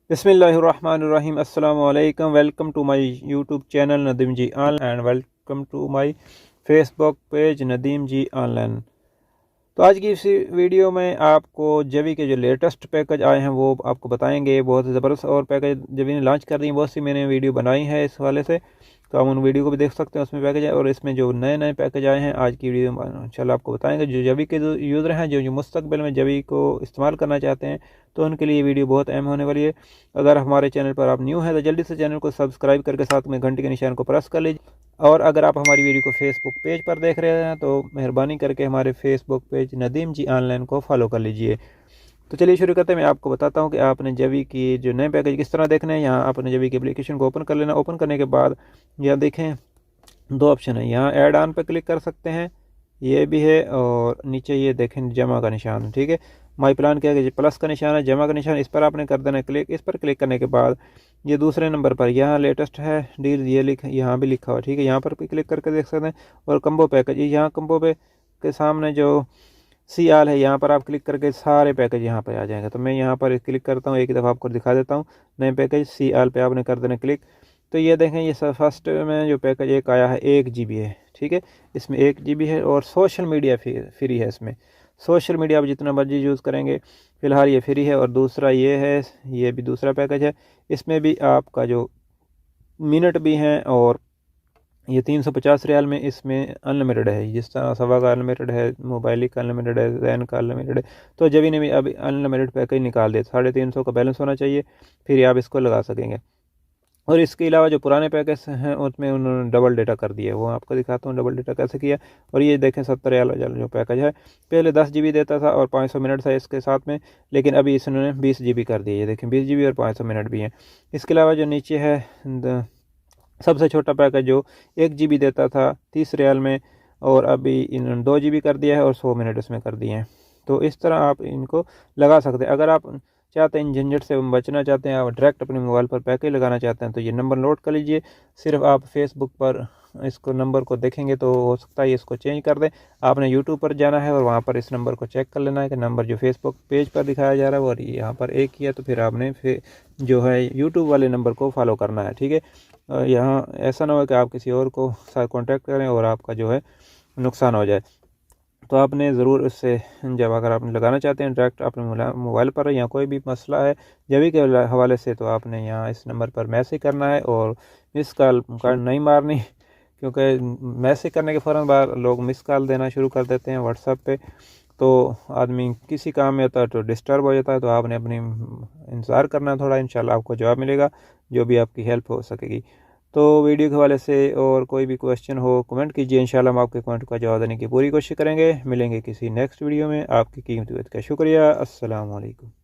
बिस्मिल्लाहिर्रहमानिर्रहीम। अस्सलाम वालेकुम। Welcome to my YouTube channel Nadeem ji online and welcome to my Facebook page Nadeem ji online. तो आज की इस वीडियो में आपको जवी के जो लेटेस्ट पैकेज आए हैं वो आपको बताएंगे। बहुत ज़बरदस्त और पैकेज जवी ने लॉन्च कर दी है, बहुत सी मैंने वीडियो बनाई है इस हवाले से, तो आप उन वीडियो को भी देख सकते हैं, उसमें पैकेज है। और इसमें जो नए नए पैकेज आए हैं आज की वीडियो में इंशाल्लाह आपको बताएंगे। जो जवी के जो यूज़र हैं, जो मुस्तकबिल में जवी को इस्तेमाल करना चाहते हैं, तो उनके लिए ये वीडियो बहुत अहम होने वाली है। अगर हमारे चैनल पर आप न्यू हैं तो जल्दी से चैनल को सब्सक्राइब करके साथ में घंटे के निशान को प्रेस कर लीजिए। और अगर आप हमारी वीडियो को फेसबुक पेज पर देख रहे हैं तो मेहरबानी करके हमारे Facebook page Nadeem ji online को फॉलो कर लीजिए। तो चलिए शुरू करते हैं। मैं आपको बताता हूं कि आपने जवी की जो नए पैकेज किस तरह देखने हैं। यहाँ आपने जवी की एप्लीकेशन को ओपन कर लेना। ओपन करने के बाद यहाँ देखें दो ऑप्शन है, यहाँ ऐड ऑन पर क्लिक कर सकते हैं, ये भी है, और नीचे ये देखें जमा का निशान, ठीक है। माई प्लान के आगे प्लस का निशान है, जमा का निशान, इस पर आपने कर देना क्लिक। इस पर क्लिक करने के बाद ये दूसरे नंबर पर यहाँ लेटेस्ट है डील, ये यहाँ भी लिखा हुआ, ठीक है। यहाँ पर भी क्लिक करके देख सकते हैं। और कम्बो पैकेज, यहाँ कम्बो पे के सामने जो सी आल है, यहाँ पर आप क्लिक करके सारे पैकेज यहाँ पर आ जाएंगे। तो मैं यहाँ पर क्लिक करता हूँ, एक दफ़ा आपको दिखा देता हूँ। नए पैकेज सी आल पे आपने कर देना क्लिक। तो ये देखें, ये फर्स्ट में जो पैकेज एक आया है 1 GB है, ठीक है। इसमें 1 GB है और सोशल मीडिया फ्री है। इसमें सोशल मीडिया आप जितना मर्जी यूज़ करेंगे, फ़िलहाल ये फ्री है। और दूसरा ये है, ये भी दूसरा पैकेज है, इसमें भी आपका जो मिनट भी हैं, और ये 350 रियाल में इसमें अनलिमिटेड है। जिस तरह सवा का अनलिमिटेड है, मोबाइल का अनलिमिटेड है, जैन का अनलिमिटेड है, तो जभी ने भी अभी अनलिमिटेड पैकेज निकाल दिया। 350 का बैलेंस होना चाहिए, फिर आप इसको लगा सकेंगे। और इसके अलावा जो पुराने पैकेज हैं उसमें उन्होंने डबल डेटा कर दिया है, वो आपको दिखाता हूँ डबल डेटा कैसे किया। और ये देखें 70 रियाल जो पैकेज है, पहले 10 GB देता था और 500 मिनट था इसके साथ में, लेकिन अभी इसने 20 GB कर दिया। ये देखें 20 GB और 500 मिनट भी हैं। इसके अलावा जो नीचे है सबसे छोटा पैकेज जो 1 GB देता था 30 रियाल में, और अभी इन्होंने 2 GB कर दिया है और 100 मिनट इसमें कर दिए हैं। तो इस तरह आप इनको लगा सकते हैं। अगर आप चाहते हैं इन झंझट से बचना चाहते हैं, आप डायरेक्ट अपने मोबाइल पर पैकेज लगाना चाहते हैं, तो ये नंबर नोट कर लीजिए। सिर्फ आप फेसबुक पर इसको नंबर को देखेंगे तो हो सकता है इसको चेंज कर दें। आपने यूट्यूब पर जाना है और वहाँ पर इस नंबर को चेक कर लेना है कि नंबर जो फेसबुक पेज पर दिखाया जा रहा है और यहाँ पर एक ही है, तो फिर आपने जो है यूट्यूब वाले नंबर को फॉलो करना है, ठीक है। यहाँ ऐसा ना हो कि आप किसी और को साथ कॉन्टैक्ट करें और आपका जो है नुकसान हो जाए। तो आपने ज़रूर उससे, जब अगर आपने लगाना चाहते हैं डायरेक्ट अपने मोबाइल पर या कोई भी मसला है जभी के हवाले से, तो आपने यहाँ इस नंबर पर मैसेज करना है और मिस कॉल नहीं मारनी, क्योंकि मैसेज करने के फ़ौरन बाद लोग मिस कॉल देना शुरू कर देते हैं व्हाट्सएप पे। तो आदमी किसी काम में होता है तो डिस्टर्ब हो जाता है। तो आपने अपनी इंतज़ार करना थोड़ा, इंशाल्लाह आपको जवाब मिलेगा, जो भी आपकी हेल्प हो सकेगी। तो वीडियो के हवाले से और कोई भी क्वेश्चन हो कमेंट कीजिए, इंशाल्लाह हम आपके कमेंट का जवाब देने की पूरी कोशिश करेंगे। मिलेंगे किसी नेक्स्ट वीडियो में। आपकी कीमती वक्त का शुक्रिया। अस्सलाम वालेकुम।